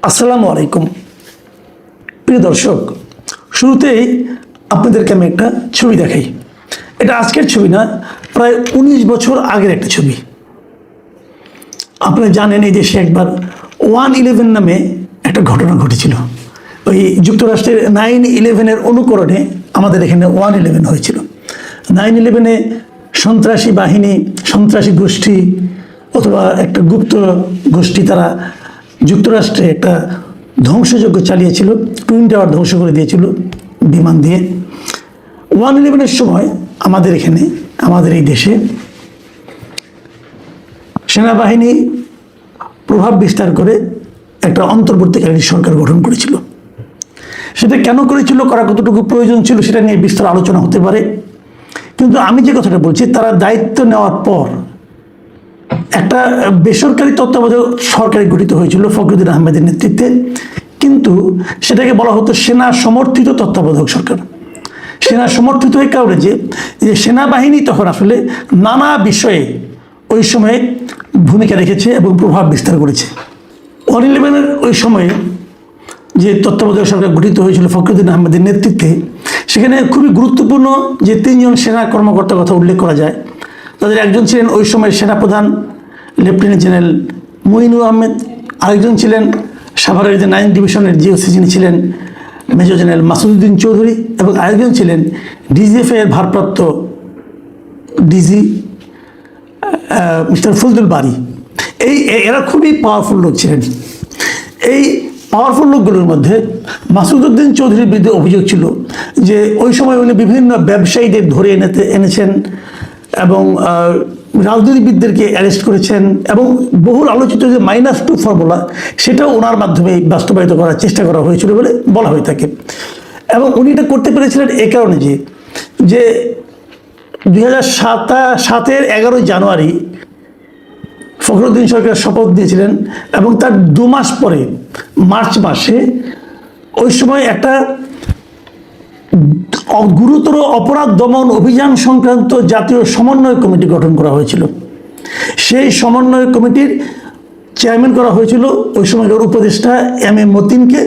আসসালামু আলাইকুম প্রিয় দর্শক, শুরুতেই আপনাদেরকে আমি একটা ছবি দেখাই। এটা আজকের ছবি না, প্রায় 19 বছর আগের একটা ছবি। আপনারা জানেন এই দেশে একবার 1/11 নামে একটা ঘটনা ঘটেছিল। ওই যুক্তরাষ্ট্রের 9/11-এর অনুকরণে আমাদের এখানে 1/11 হয়েছিল। 9/11-এ সন্ত্রাসী বাহিনী, সন্ত্রাসী গোষ্ঠী অথবা একটা গুপ্ত গোষ্ঠী তারা যুক্তরাষ্ট্রে একটা ধ্বংসযজ্ঞ চালিয়েছিল, টুইন টাওয়ার ধ্বংস করে দিয়েছিল বিমান দিয়ে। 1/11-এর সময় আমাদের এখানে, আমাদের এই দেশে সেনাবাহিনী প্রভাব বিস্তার করে একটা অন্তর্বর্তীকালীন সরকার গঠন করেছিল। সেটা কেন করেছিল, করা কতটুকু প্রয়োজন ছিল, সেটা নিয়ে বিস্তার আলোচনা হতে পারে। কিন্তু আমি যে কথাটা বলছি, তারা দায়িত্ব নেওয়ার পর একটা বেসরকারি তত্ত্বাবধায়ক সরকার গঠিত হয়েছিল ফখরুদ্দিন আহমেদের নেতৃত্বে, কিন্তু সেটাকে বলা হতো সেনা সমর্থিত তত্ত্বাবধায়ক সরকার। সেনা সমর্থিত এই কারণে যে সেনাবাহিনী তখন আসলে নানা বিষয়ে ওই সময়ে ভূমিকা রেখেছে এবং প্রভাব বিস্তার করেছে। 1/11-এর ওই সময়ে যে তত্ত্বাবধায়ক সরকার গঠিত হয়েছিল ফখরুদ্দিন আহমেদের নেতৃত্বে, সেখানে খুবই গুরুত্বপূর্ণ যে 3 জন সেনা কর্মকর্তার কথা উল্লেখ করা যায়। তাদের একজন ছিলেন ওই সময়ের সেনাপ্রধান লেফটেন্যান্ট জেনারেল মঈনুর আহমেদ, আরেকজন ছিলেন সাভারের যে 9 ডিভিশনের জিওসি যিনি ছিলেন মেজর জেনারেল মাসুদউদ্দিন চৌধুরী, এবং আরেকজন ছিলেন ডিজিএফের ভারপ্রাপ্ত ডিজি মিস্টার ফজলুল বারী। এরা খুবই পাওয়ারফুল লোক ছিলেন। এই পাওয়ারফুল লোকগুলোর মধ্যে মাসুদউদ্দিন চৌধুরীর বিরুদ্ধে অভিযোগ ছিল যে ওই সময় উনি বিভিন্ন ব্যবসায়ীদের ধরে এনেছেন এবং রাজনীতিবিদদেরকে অ্যারেস্ট করেছেন, এবং বহুল আলোচিত যে -2 ফর্মুলা, সেটাও ওনার মাধ্যমে বাস্তবায়িত করার চেষ্টা করা হয়েছিল বলে বলা হয়ে থাকে। এবং উনি এটা করতে পেরেছিলেন এই কারণে যে 2007-এর 11 জানুয়ারি ফখরুদ্দিন সরকার শপথ দিয়েছিলেন, এবং তার 2 মাস পরে মার্চ মাসে ওই সময় একটা গুরুতর অপরাধ দমন অভিযান সংক্রান্ত জাতীয় সমন্বয় কমিটি গঠন করা হয়েছিল। সেই সমন্বয় কমিটির চেয়ারম্যান করা হয়েছিল ওই সময়কার উপদেষ্টা এম মতিনকে,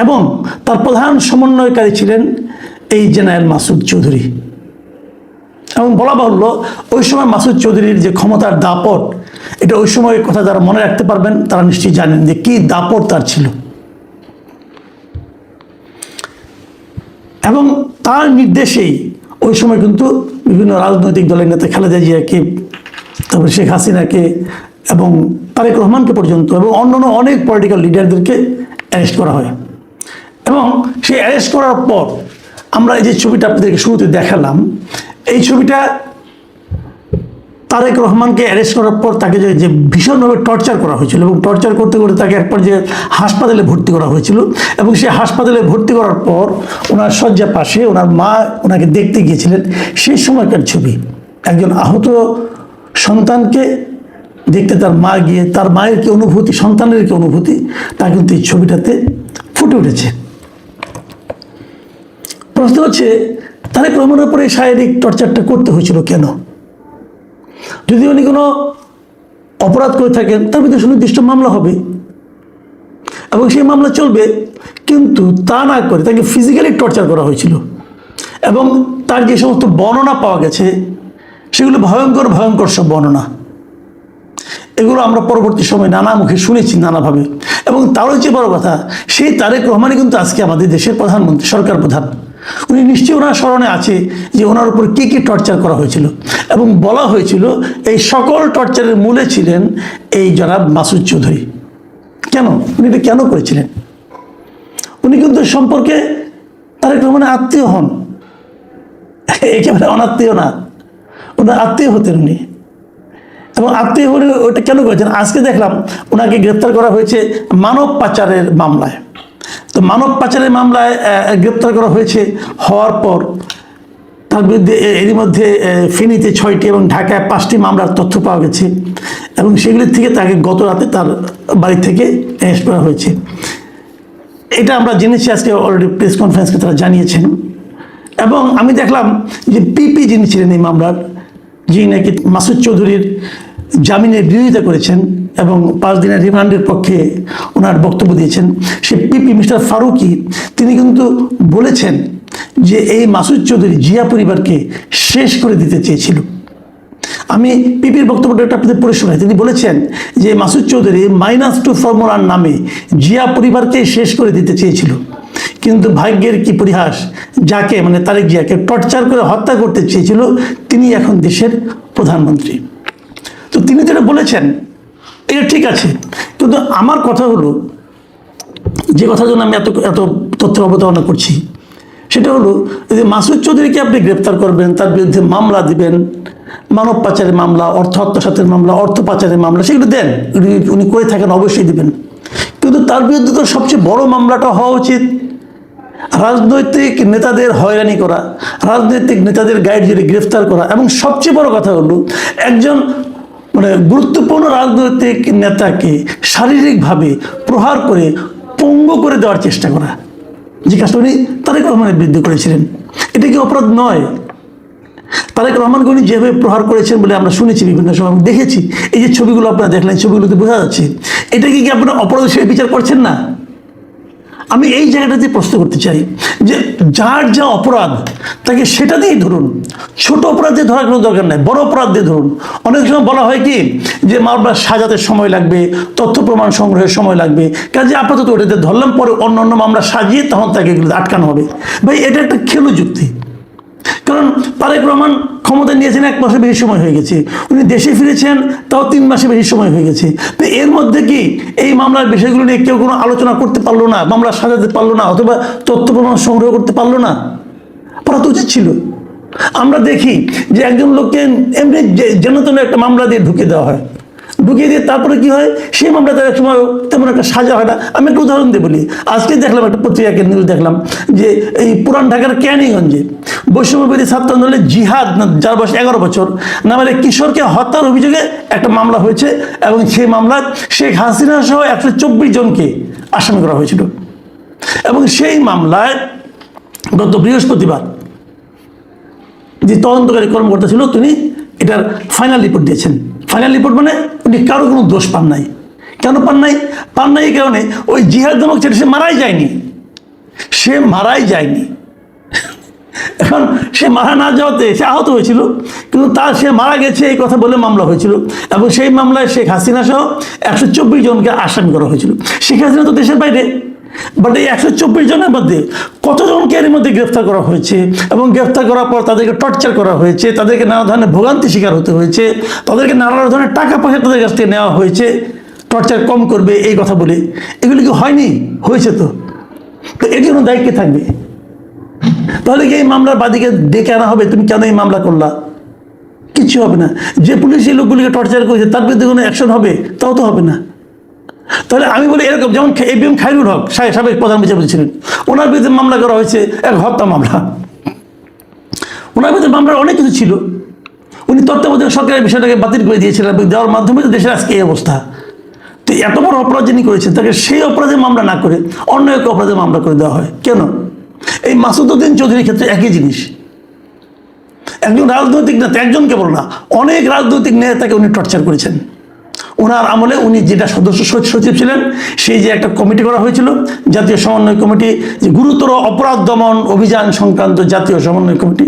এবং তার প্রধান সমন্বয়কারী ছিলেন এই জেনারেল মাসুদ চৌধুরী। এবং বলা বাহুল্য, ওই সময় মাসুদ চৌধুরীর যে ক্ষমতার দাপট, এটা ওই সময়ের কথা যারা মনে রাখতে পারবেন তারা নিশ্চয়ই জানেন যে কী দাপট তার ছিল। এবং তার নির্দেশেই ওই সময় কিন্তু বিভিন্ন রাজনৈতিক দলের নেতা খালেদা জিয়াকে, তারপরে শেখ হাসিনাকে এবং তারেক রহমানকে পর্যন্ত, এবং অন্যান্য অনেক পলিটিক্যাল লিডারদেরকে অ্যারেস্ট করা হয়। এবং সেই অ্যারেস্ট করার পর আমরা এই যে ছবিটা আপনাদেরকে শুরুতে দেখালাম, এই ছবিটা তারেক রহমানকে অ্যারেস্ট করার পর তাকে যে ভীষণভাবে টর্চার করা হয়েছিল, এবং টর্চার করতে করতে তাকে এক পর্যায়ে হাসপাতালে ভর্তি করা হয়েছিল। এবং সেই হাসপাতালে ভর্তি করার পর ওনার শয্যা পাশে ওনার মা ওনাকে দেখতে গিয়েছিলেন। সেই সময়কার ছবি, একজন আহত সন্তানকে দেখতে তার মা গিয়ে, তার মায়ের কি অনুভূতি, সন্তানের কি অনুভূতি, তা কিন্তু এই ছবিটাতে ফুটে উঠেছে। প্রশ্ন হচ্ছে, তারেক রহমানের উপরে শারীরিক টর্চারটা করতে হয়েছিল কেন? যদি উনি কোনো অপরাধ করে থাকেন, তার বিরুদ্ধে সুনির্দিষ্ট মামলা হবে এবং সেই মামলা চলবে, কিন্তু তা না করে তাকে ফিজিক্যালি টর্চার করা হয়েছিল। এবং তার যে সমস্ত বর্ণনা পাওয়া গেছে, সেগুলো ভয়ঙ্কর ভয়ঙ্কর সব বর্ণনা। এগুলো আমরা পরবর্তী সময় নানা মুখে শুনেছি নানাভাবে। এবং তারও চেয়ে বড় কথা, সেই তারেক রহমানই কিন্তু আজকে আমাদের দেশের প্রধানমন্ত্রী, সরকার প্রধান। উনি নিশ্চয়ই ওনার স্মরণে আছে যে ওনার উপর কী কী টর্চার করা হয়েছিল, এবং বলা হয়েছিল এই সকল টর্চারের মূলে ছিলেন এই জনাব মাসুদ চৌধুরী। কেন উনি এটা কেন করেছিলেন? উনি কিন্তু সম্পর্কে তারেক রহমানের আত্মীয় হন, একেবারে অনাত্মীয় না, ওনার আত্মীয় হতেন উনি। এবং আত্মীয় হলে ওইটা কেন করেছেন? আজকে দেখলাম ওনাকে গ্রেপ্তার করা হয়েছে মানব পাচারের মামলায়। তো মানব পাচারের মামলায় গ্রেপ্তার করা হয়েছে, হওয়ার পর তার বিরুদ্ধে এরই মধ্যে ফেনীতে 6টি এবং ঢাকায় 5টি মামলার তথ্য পাওয়া গেছে, এবং সেগুলির থেকে তাকে গত রাতে তার বাড়ি থেকে অ্যারেস্ট করা হয়েছে। এটা আমরা জেনেছি, আজকে অলরেডি প্রেস কনফারেন্সকে তারা জানিয়েছেন। এবং আমি দেখলাম যে পিপি যিনি ছিলেন এই মামলার, যিনি নাকি মাসুদ চৌধুরীর জামিনের বিরোধিতা করেছেন, এবং 5 দিনের রিমান্ডের পক্ষে ওনার বক্তব্য দিয়েছেন, সে পিপি মিস্টার ফারুকি তিনি কিন্তু বলেছেন যে এই মাসুদ চৌধুরী জিয়া পরিবারকে শেষ করে দিতে চেয়েছিল। আমি পিপির বক্তব্যটা একটা আপনাদের পড়ে শোনাই। তিনি বলেছেন যে মাসুদ চৌধুরী -2 ফর্মুলার নামে জিয়া পরিবারকে শেষ করে দিতে চেয়েছিল, কিন্তু ভাগ্যের কি পরিহাস, যাকে মানে তারেক জিয়াকে টর্চার করে হত্যা করতে চেয়েছিল তিনি এখন দেশের প্রধানমন্ত্রী। তো তিনি যেটা বলেছেন এটা ঠিক আছে, কিন্তু আমার কথা হলো, যে কথার জন্য আমি এত তথ্য অবতারণা করছি সেটা হলো যে মাসুদ চৌধুরীকে আপনি গ্রেপ্তার করবেন, তার বিরুদ্ধে মামলা দিবেন, মানব পাচারের মামলা, অর্থ আত্মসাতের মামলা, অর্থ পাচারের মামলা, সেগুলো দেন, উনি করে থাকেন অবশ্যই দিবেন। কিন্তু তার বিরুদ্ধে তো সবচেয়ে বড় মামলাটা হওয়া উচিত রাজনৈতিক নেতাদের হয়রানি করা, রাজনৈতিক নেতাদের গাইড জুড়ে গ্রেফতার করা, এবং সবচেয়ে বড় কথা হলো একজন মানে গুরুত্বপূর্ণ রাজনৈতিক নেতাকে শারীরিকভাবে প্রহার করে পঙ্গু করে দেওয়ার চেষ্টা করা, যে কাজটা উনি তারেক রহমানের বিরুদ্ধে করেছিলেন। এটা কি অপরাধ নয়? তারেক রহমানকে উনি যেভাবে প্রহার করেছেন বলে আমরা শুনেছি, বিভিন্ন সময় আমি দেখেছি, এই যে ছবিগুলো আপনারা দেখলেন, ছবিগুলোতে বোঝা যাচ্ছে, এটা কি আপনারা অপরাধ হিসেবে বিচার করছেন না? আমি এই জায়গাটাতে প্রশ্ন করতে চাই যে যার যা অপরাধ তাকে সেটা দিয়েই ধরুন, ছোট অপরাধ দিয়ে ধরার কোনো দরকার নাই, বড় অপরাধ দিয়ে ধরুন। অনেক সময় বলা হয় কি যে মামলা সাজাতে সময় লাগবে, তথ্য প্রমাণ সংগ্রহের সময় লাগবে, কাজে আপাতত ওটাতে ধরলাম, পরে অন্য অন্য মামলা সাজিয়ে তখন তাকে এগুলো আটকানো হবে। ভাই এটা একটা খেলো যুক্তি। কারণ তারেক রহমান ক্ষমতা নিয়েছেন 1 মাসের বেশি সময় হয়ে গেছে, উনি দেশে ফিরেছেন তাও 3 মাসের বেশি সময় হয়ে গেছে। তো এর মধ্যে কি এই মামলার বিষয়গুলো নিয়ে কেউ কোনো আলোচনা করতে পারলো না, মামলা সাজাতে পারলো না, অথবা তথ্য প্রমাণ সংগ্রহ করতে পারলো না? করা তো উচিত ছিল। আমরা দেখি যে একজন লোককে এমনি যেন তেন একটা মামলা দিয়ে ঢুকিয়ে দেওয়া হয়, ঢুকিয়ে দিয়ে তারপরে কি হয়, সেই মামলাতে এক সময় তেমন একটা সাজা হয় না। আমি একটা উদাহরণ দিয়ে বলি, আজকে দেখলাম একটা পত্রিকাকে নিউজ দেখলাম যে এই পুরান ঢাকার ক্যানিগঞ্জে বৈষম্যবিরোধী ছাত্র আন্দোলনের জিহাদ, যার বয়স 11 বছর, নামের এক কিশোরকে হত্যার অভিযোগে একটা মামলা হয়েছে, এবং সেই মামলায় শেখ হাসিনা সহ 124 জনকে আসামি করা হয়েছিল। এবং সেই মামলায় গত বৃহস্পতিবার যে তদন্তকারী কর্মকর্তা ছিল তিনি এটার ফাইনাল রিপোর্ট দিয়েছেন। ফাইনাল রিপোর্ট মানে উনি কারো কোনো দোষ পান নাই। কেন পান নাই? এই কারণে ওই জিহাদ নামক ছেলে সে মারাই যায়নি। এখন সে মারা না যাওয়াতে সে আহত হয়েছিল, কিন্তু সে মারা গেছে এই কথা বলে মামলা হয়েছিল, এবং সেই মামলায় শেখ হাসিনা সহ 124 জনকে আসামি করা হয়েছিল। শেখ হাসিনা তো দেশের বাইরে, বাট এই 124 জনের মধ্যে কতজনকে এর মধ্যে গ্রেফতার করা হয়েছে, এবং গ্রেফতার করার পর তাদেরকে টর্চার করা হয়েছে, তাদেরকে নানা ধরনের ভোগান্তি শিকার হতে হয়েছে, তাদেরকে নানা ধরনের টাকা পয়সা তাদের কাছ থেকে নেওয়া হয়েছে টর্চার কম করবে এই কথা বলে। এগুলি কি হয়নি? হয়েছে। তো এর জন্য দায়িত্ব থাকবে। তাহলে কি এই মামলার বাদীকে ডেকে আনা হবে, তুমি কেন এই মামলা করলা? কিছু হবে না। যে পুলিশ এই লোকগুলিকে টর্চার করেছে তার বিরুদ্ধে কোনো অ্যাকশন হবে? তাও তো হবে না। তাহলে আমি বলি এরকম, যেমন এবিএম খায়রুল হক সাবেক প্রধান বিচারপতি ছিলেন, ওনার বিরুদ্ধে মামলা করা হয়েছে এক হত্যা মামলা। ওনার বিরুদ্ধে মামলার অনেক কিছু ছিল, উনি তত্ত্বাবধায়ক সরকারের বিষয়টাকে বাতিল করে দিয়েছিলেন, দেওয়ার মাধ্যমে তো দেশের আজকে এই অবস্থা। তো এত বড় অপরাধ যিনি করেছেন তাকে সেই অপরাধে মামলা না করে অন্য এক অপরাধে মামলা করে দেওয়া হয় কেন? এই মাসুদ উদ্দিন চৌধুরীর ক্ষেত্রে একই জিনিস। একজন রাজনৈতিক নেতা, একজন কেবল না, অনেক রাজনৈতিক নেতাকে উনি টর্চার করেছেন। ওনার আমলে উনি যেটা সদস্য সচিব ছিলেন, সেই যে একটা কমিটি করা হয়েছিল, জাতীয় সমন্বয় কমিটি, যে গুরুতর অপরাধ দমন অভিযান সংক্রান্ত জাতীয় সমন্বয় কমিটি,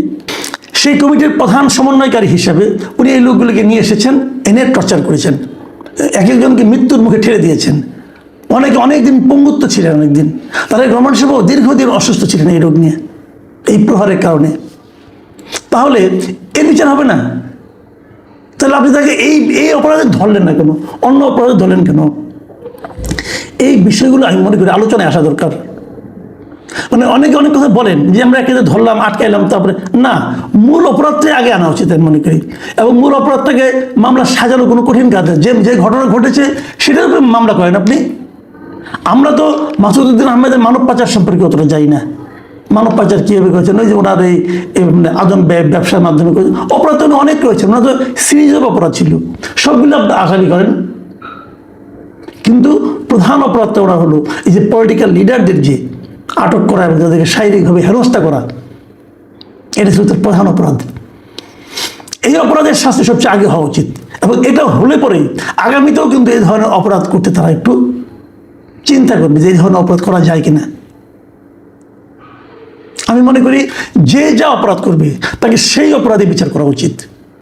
সেই কমিটির প্রধান সমন্বয়কারী হিসাবে উনি এই লোকগুলিকে নিয়ে এসেছেন, এনে টর্চার করেছেন, এক একজনকে মৃত্যুর মুখে ঠেলে দিয়েছেন। অনেকদিন পঙ্গুত্ব ছিলেন, অনেকদিন। তারেক রহমান সাহেব দীর্ঘদিন অসুস্থ ছিলেন এই রোগ নিয়ে, এই প্রহারের কারণে। তাহলে এর বিচার হবে না? তাহলে আপনি তাকে এই অপরাধে ধরলেন না কেন? অন্য অপরাধে ধরলেন কেন? এই বিষয়গুলো আমি মনে করি আলোচনায় আসা দরকার। মানে অনেকে অনেক কথা বলেন যে আমরা একে ধরলাম, আটকাইলাম, তারপরে না, মূল অপরাধটাই আগে আনা উচিত আমি মনে করি। এবং মূল অপরাধটাকে মামলা সাজানো কোনো কঠিন কাজ না। যে ঘটনা ঘটেছে সেটার উপরে মামলা করেন আপনি। আমরা তো মাসুদ উদ্দিন আহমেদের মানব পাচার সম্পর্কে অতটা যাই না। মানব পাচার কীভাবে করেছেন, ওই যে ওনার এই আদম ব্যবসার মাধ্যমে করেছেন, অপরাধ তো অনেক রয়েছে, ওনার তো সিরিজ অফ অপরাধ ছিল, সবগুলো আপনি আসামি করেন। কিন্তু প্রধান অপরাধটা ওরা হলো এই যে পলিটিক্যাল লিডারদের যে আটক করা এবং তাদেরকে শারীরিকভাবে হেনস্থা করা, এটা ছিল তার প্রধান অপরাধ। এই অপরাধের শাস্তি সবচেয়ে আগে হওয়া উচিত, এবং এটা হলে পরে আগামীতেও কিন্তু এই ধরনের অপরাধ করতে তারা একটু চিন্তা করবে যে এই ধরনের অপরাধ করা যায় কিনা। আমি মনে করি যে যা অপরাধ করবে তাকে সেই অপরাধে বিচার করা উচিত।